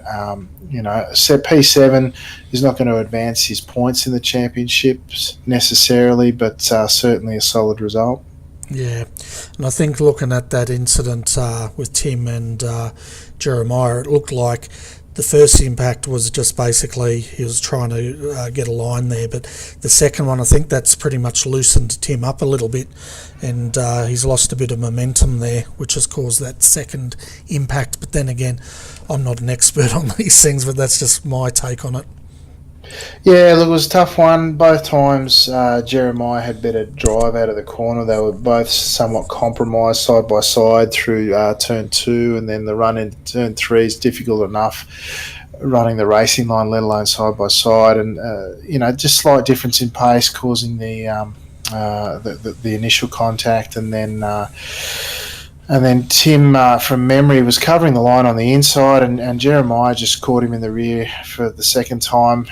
P7 is not going to advance his points in the championships necessarily, but certainly a solid result. Yeah, and I think looking at that incident with Tim and Jeremiah, it looked like the first impact was just basically he was trying to get a line there, but the second one, I think that's pretty much loosened Tim up a little bit, and he's lost a bit of momentum there, which has caused that second impact. But then again, I'm not an expert on these things, but that's just my take on it. Yeah, look, it was a tough one. Both times Jeremiah had better drive out of the corner. They were both somewhat compromised side by side through turn 2, and then the run into turn 3 is difficult enough running the racing line, let alone side by side. And, just slight difference in pace causing the initial contact, and then Tim, from memory, was covering the line on the inside, and Jeremiah just caught him in the rear for the second time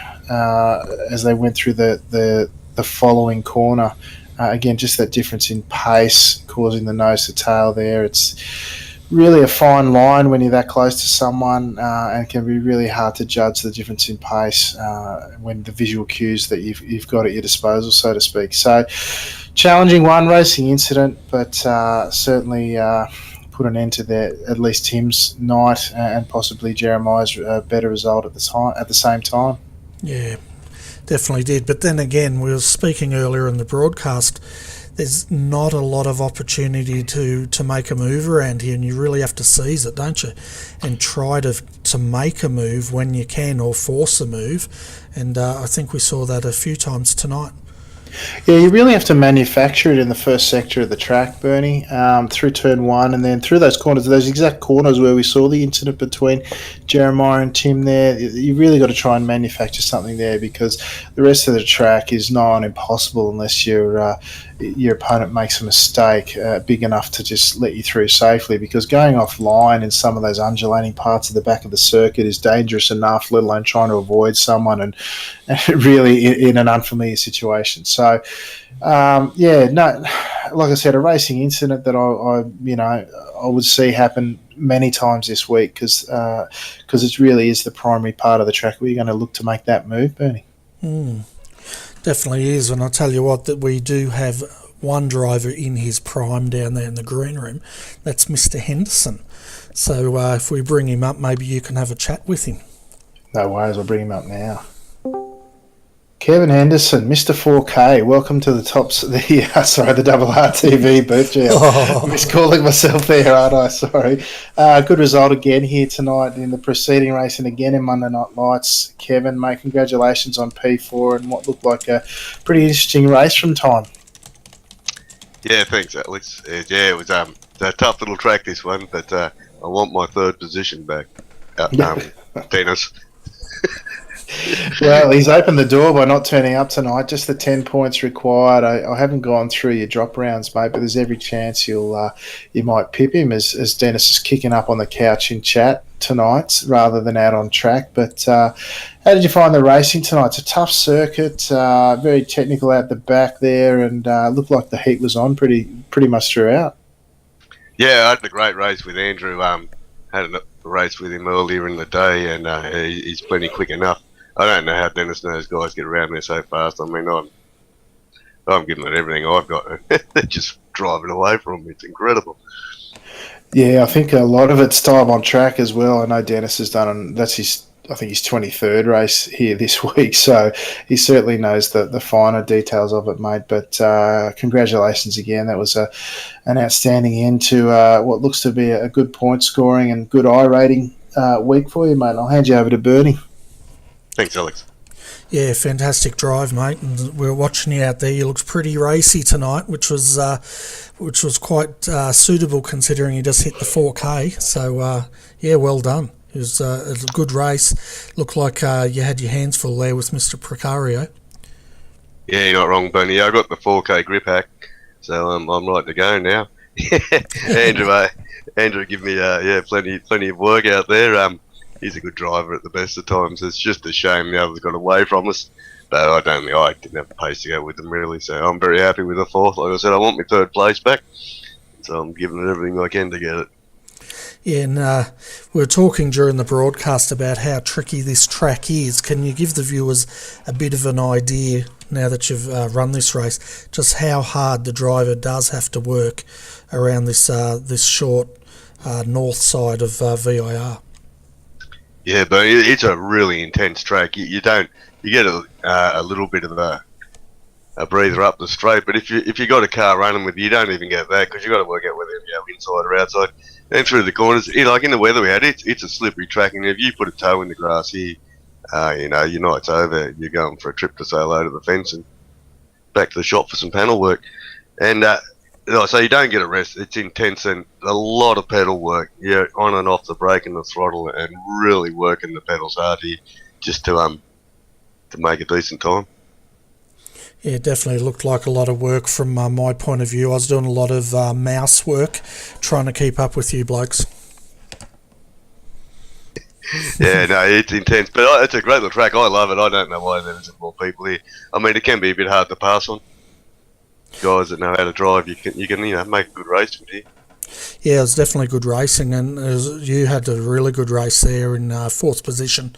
as they went through the following corner. Again, just that difference in pace causing the nose to tail there. It's really a fine line when you're that close to someone, and can be really hard to judge the difference in pace when the visual cues that you've got at your disposal, so to speak. So, challenging one, racing incident, but certainly put an end to at least Tim's night, and possibly Jeremiah's better result at the same time. Yeah, definitely did. But then again, we were speaking earlier in the broadcast, there's not a lot of opportunity to make a move around here, and you really have to seize it, don't you? And try to make a move when you can, or force a move. And I think we saw that a few times tonight. Yeah, you really have to manufacture it in the first sector of the track, Bernie, through turn 1, and then through those corners, those exact corners where we saw the incident between Jeremiah and Tim there. You really got to try and manufacture something there, because the rest of the track is nigh on impossible unless your opponent makes a mistake big enough to just let you through safely, because going offline in some of those undulating parts of the back of the circuit is dangerous enough, let alone trying to avoid someone and really in an unfamiliar situation. So, like I said, a racing incident that I would see happen many times this week, because it really is the primary part of the track where you're going to look to make that move, Bernie. Definitely is, and I'll tell you what, that we do have one driver in his prime down there in the green room. That's Mr. Henderson. So if we bring him up, maybe you can have a chat with him. No worries, I'll bring him up now. Kevin Henderson, Mr. 4K, welcome to the the RRTV booth. Gee, I'm miscalling myself there, aren't I? Sorry. Good result again here tonight in the preceding race, and again in Monday Night Lights. Kevin, mate, congratulations on P4 and what looked like a pretty interesting race from time. Yeah, thanks, Alex. It was a tough little track, this one, but I want my third position back. Dennis. Well, he's opened the door by not turning up tonight. Just the 10 points required. I haven't gone through your drop rounds, mate, but there's every chance you might pip him as Dennis is kicking up on the couch in chat tonight rather than out on track. But how did you find the racing tonight? It's a tough circuit, very technical out the back there, and looked like the heat was on pretty much throughout. Yeah, I had a great race with Andrew. Had a race with him earlier in the day, and he's plenty quick enough. I don't know how Dennis and those guys get around there so fast. I mean, I'm giving it everything I've got. They're just driving away from me. It's incredible. Yeah, I think a lot of it's time on track as well. I know Dennis has done, that's his 23rd race here this week, so he certainly knows the finer details of it, mate. But congratulations again. That was an outstanding end to what looks to be a good point scoring and good I rating week for you, mate. I'll hand you over to Bernie. Thanks, Alex. Yeah, fantastic drive, mate. And we're watching you out there. You looked pretty racy tonight, which was quite suitable considering you just hit the 4K. So yeah, well done. It was a good race. Looked like you had your hands full there with Mr. Precario. Yeah, you're not wrong, Bernie. I got the 4K grip hack, so I'm right to go now. Andrew give me plenty of work out there. He's a good driver at the best of times. It's just a shame the others got away from us. But I didn't have the pace to go with them really, so I'm very happy with the fourth. Like I said, I want my third place back, so I'm giving it everything I can to get it. Yeah, and we were talking during the broadcast about how tricky this track is. Can you give the viewers a bit of an idea, now that you've run this race, just how hard the driver does have to work around this short north side of VIR? Yeah, but it's a really intense track. You get a little bit of a breather up the straight, but if you got a car running with you, don't even get that, because you got to work out whether you go inside or outside. And through the corners, like in the weather we had, it's a slippery track, and if you put a toe in the grass here, your night's over. You're going for a trip to sail over the fence and back to the shop for some panel work. And so you don't get a rest. It's intense and a lot of pedal work. You're on and off the brake and the throttle, and really working the pedals hard here just to make a decent time. Yeah, it definitely looked like a lot of work from my point of view. I was doing a lot of mouse work, trying to keep up with you blokes. Yeah, no, it's intense, but it's a great little track. I love it. I don't know why there isn't more people here. I mean, it can be a bit hard to pass on. Guys that know how to drive, you can make a good race with here. Yeah, it was definitely good racing, and you had a really good race there in fourth position,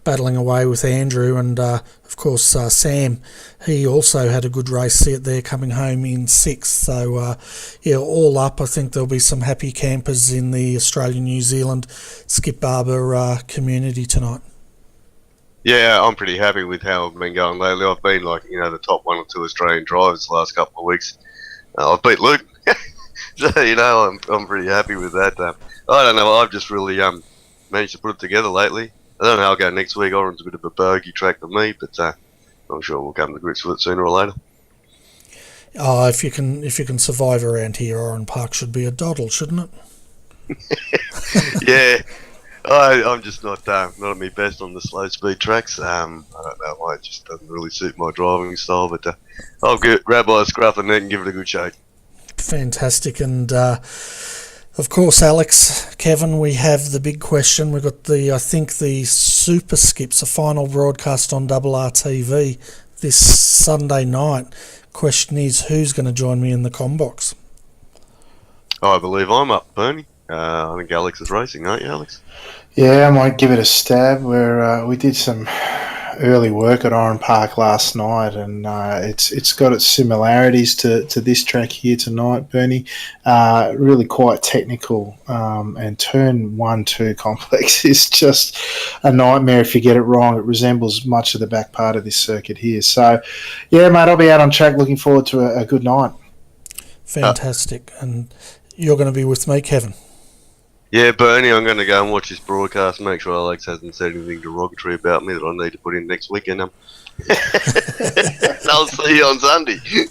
battling away with Andrew, and of course Sam, he also had a good race there coming home in sixth. So all up, I think there'll be some happy campers in the Australia-New Zealand Skip Barber community tonight. Yeah, I'm pretty happy with how I've been going lately. I've been the top one or two Australian drivers the last couple of weeks. I've beat Luke. So, I'm pretty happy with that. I don't know, I've just really managed to put it together lately. I don't know how I'll go next week. Oran's a bit of a bogey track for me, but I'm sure we'll come to grips with it sooner or later. If you can survive around here, Oran Park should be a doddle, shouldn't it? Yeah, I'm just not at my best on the slow speed tracks. I don't know why, it just doesn't really suit my driving style, but I'll grab by the scruff of the neck and give it a good shake. Fantastic. And of course, Alex, Kevin, we have the big question. We've got the Super Skips, a final broadcast on RRTV this Sunday night. Question is, who's going to join me in the combox? I believe I'm up, Bernie. I think Alex is racing, aren't you, Alex? Yeah, I might give it a stab. We did some early work at Oran Park last night, and it's got its similarities to this track here tonight, Bernie. Really quite technical, and turn 1-2 complex is just a nightmare if you get it wrong. It resembles much of the back part of this circuit here. So, yeah, mate, I'll be out on track. Looking forward to a good night. Fantastic. And you're going to be with me, Kevin? Yeah, Bernie, I'm going to go and watch this broadcast, make sure Alex hasn't said anything derogatory about me that I need to put in next weekend. I'll see you on Sunday. Yeah,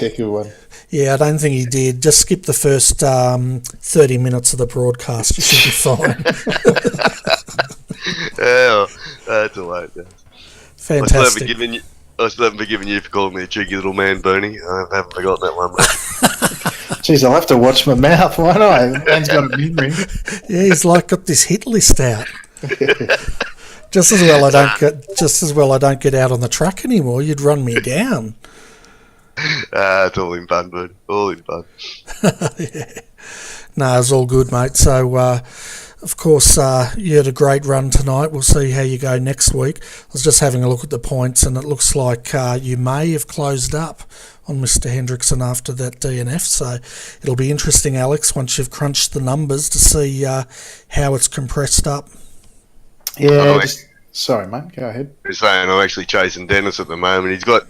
good one. Yeah, I don't think he did. Just skip the first 30 minutes of the broadcast. You should be fine. Yeah, that's all right. Yeah. Fantastic. I still haven't forgiven you for calling me a cheeky little man, Bernie. I haven't forgotten that one, mate. Jeez, I'll have to watch my mouth, won't I? Man's got a memory. Yeah, he's got this hit list out. Just as well I don't get out on the track anymore. You'd run me down. It's all in fun, bud. All in fun. Yeah. No, it's all good, mate. So, of course, you had a great run tonight. We'll see how you go next week. I was just having a look at the points, and it looks like you may have closed up on Mr. Hendrickson after that DNF. So it'll be interesting, Alex, once you've crunched the numbers to see how it's compressed up. Yeah. Sorry, mate. Go ahead. He's saying I'm actually chasing Dennis at the moment. He's got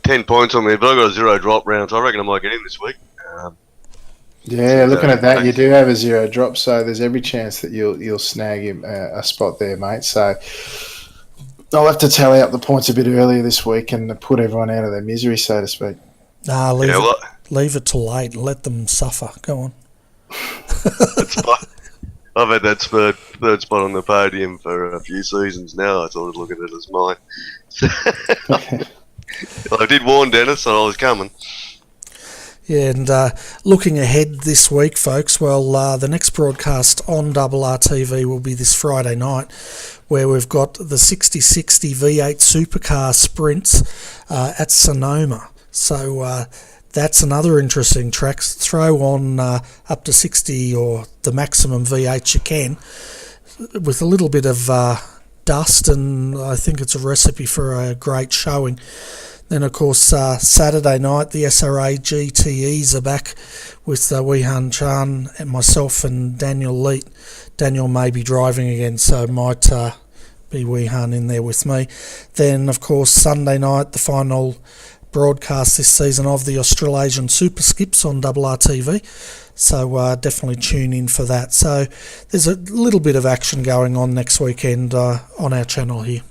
10 points on me, but I've got a 0 drop round, so I reckon I might get in this week. Yeah, looking at that, you do have a 0 drop, so there's every chance that you'll snag him a spot there, mate. So I'll have to tally up the points a bit earlier this week and put everyone out of their misery, so to speak. Nah, leave it till late and let them suffer. Go on. I've had that third spot on the podium for a few seasons now. I sort of look at it as mine. I did warn Dennis that I was coming. Yeah, and looking ahead this week, folks, well, the next broadcast on RRTV will be this Friday night, where we've got the 6060 V8 Supercar Sprints at Sonoma. So that's another interesting track. Throw on up to 60 or the maximum V8 you can, with a little bit of dust, and I think it's a recipe for a great showing. Then, of course, Saturday night, the SRA GTEs are back with Wei Han Chan and myself and Daniel Leet. Daniel may be driving again, so might be Wei Han in there with me. Then, of course, Sunday night, the final broadcast this season of the Australasian Super Skips on RRTV. So definitely tune in for that. So there's a little bit of action going on next weekend on our channel here.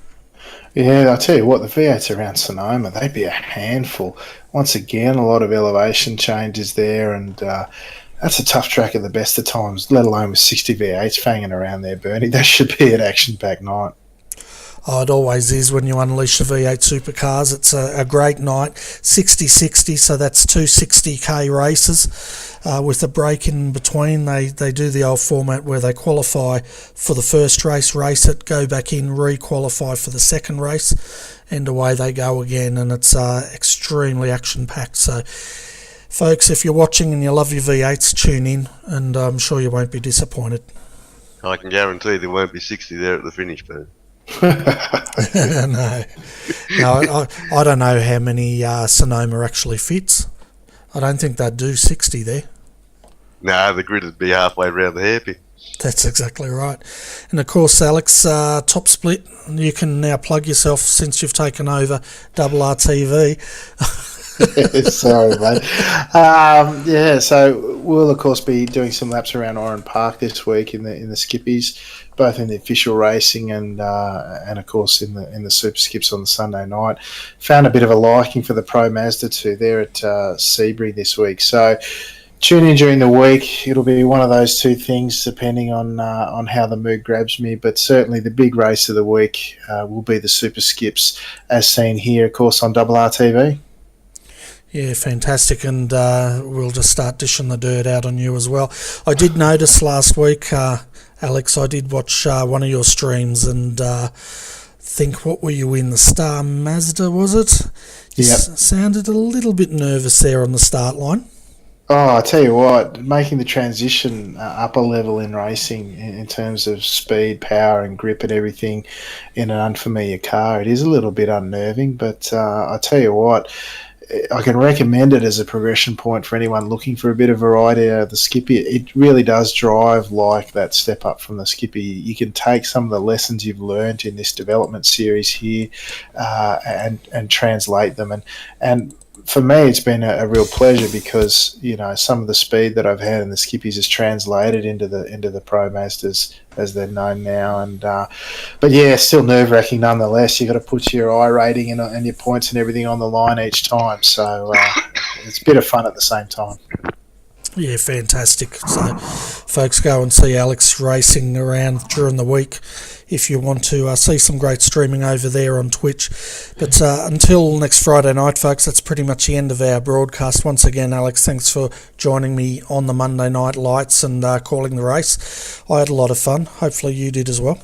Yeah, I'll tell you what, the V8s around Sonoma, they'd be a handful. Once again, a lot of elevation changes there, and that's a tough track at the best of times, let alone with 60 V8s fanging around there, Bernie. That should be an action-packed night. Oh, it always is when you unleash the V8 supercars. It's a great night. 60-60, so that's two 60k races with a break in between. They do the old format where they qualify for the first race it, go back in, re-qualify for the second race, and away they go again, and it's extremely action-packed. So, folks, if you're watching and you love your V8s, tune in, and I'm sure you won't be disappointed. I can guarantee there won't be 60 there at the finish, but no, I don't know how many Sonoma actually fits. I don't think they'd do 60 there. No, the grid would be halfway around the hairpin. That's exactly right. And of course, Alex, Top Split, you can now plug yourself since you've taken over RRTV. Sorry, mate. Yeah, so we'll of course be doing some laps around Oran Park this week in the Skippies, both in the official racing and of course in the Super Skips on the Sunday night. Found a bit of a liking for the Pro Mazda 2 there at Seabury this week. So tune in during the week. It'll be one of those two things, depending on how the mood grabs me. But certainly the big race of the week will be the Super Skips, as seen here, of course, on RRTV. Yeah, fantastic, and we'll just start dishing the dirt out on you as well. I did notice last week, Alex, I did watch one of your streams and think, what were you in, the Star Mazda, was it? You sounded a little bit nervous there on the start line. Oh, I tell you what, making the transition up a level in racing in terms of speed, power and grip and everything in an unfamiliar car, it is a little bit unnerving, but I tell you what, I can recommend it as a progression point for anyone looking for a bit of variety out of the Skippy. It really does drive like that step up from the Skippy. You can take some of the lessons you've learned in this development series here and translate them. And for me, it's been a real pleasure because, you know, some of the speed that I've had in the Skippies is translated into the Pro Mazdas as they're known now. And but yeah, still nerve-wracking nonetheless. You've got to put your I rating and your points and everything on the line each time. So it's a bit of fun at the same time. Yeah, fantastic. So, folks, go and see Alex racing around during the week if you want to see some great streaming over there on Twitch. But until next Friday night, folks, that's pretty much the end of our broadcast. Once again, Alex, thanks for joining me on the Monday Night Lights and calling the race. I had a lot of fun. Hopefully you did as well.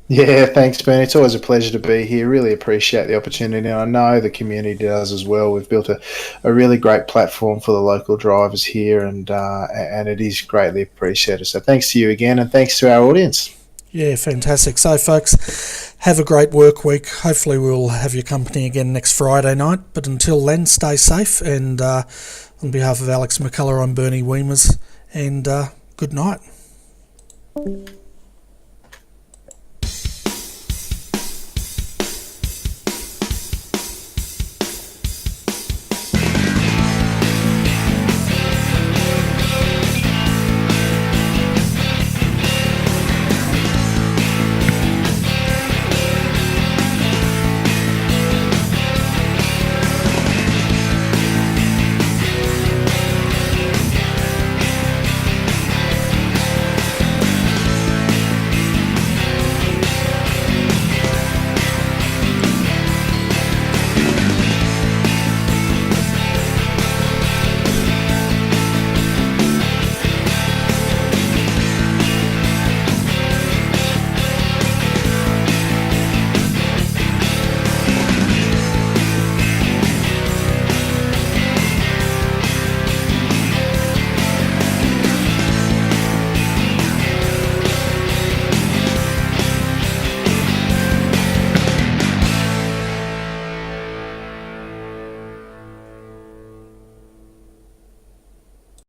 Yeah, thanks, Ben. It's always a pleasure to be here. Really appreciate the opportunity, and I know the community does as well. We've built a really great platform for the local drivers here, and it is greatly appreciated. So thanks to you again, and thanks to our audience. Yeah, fantastic. So, folks, have a great work week. Hopefully we'll have your company again next Friday night. But until then, stay safe. And on behalf of Alex McCullough, I'm Bernie Weemers. And good night.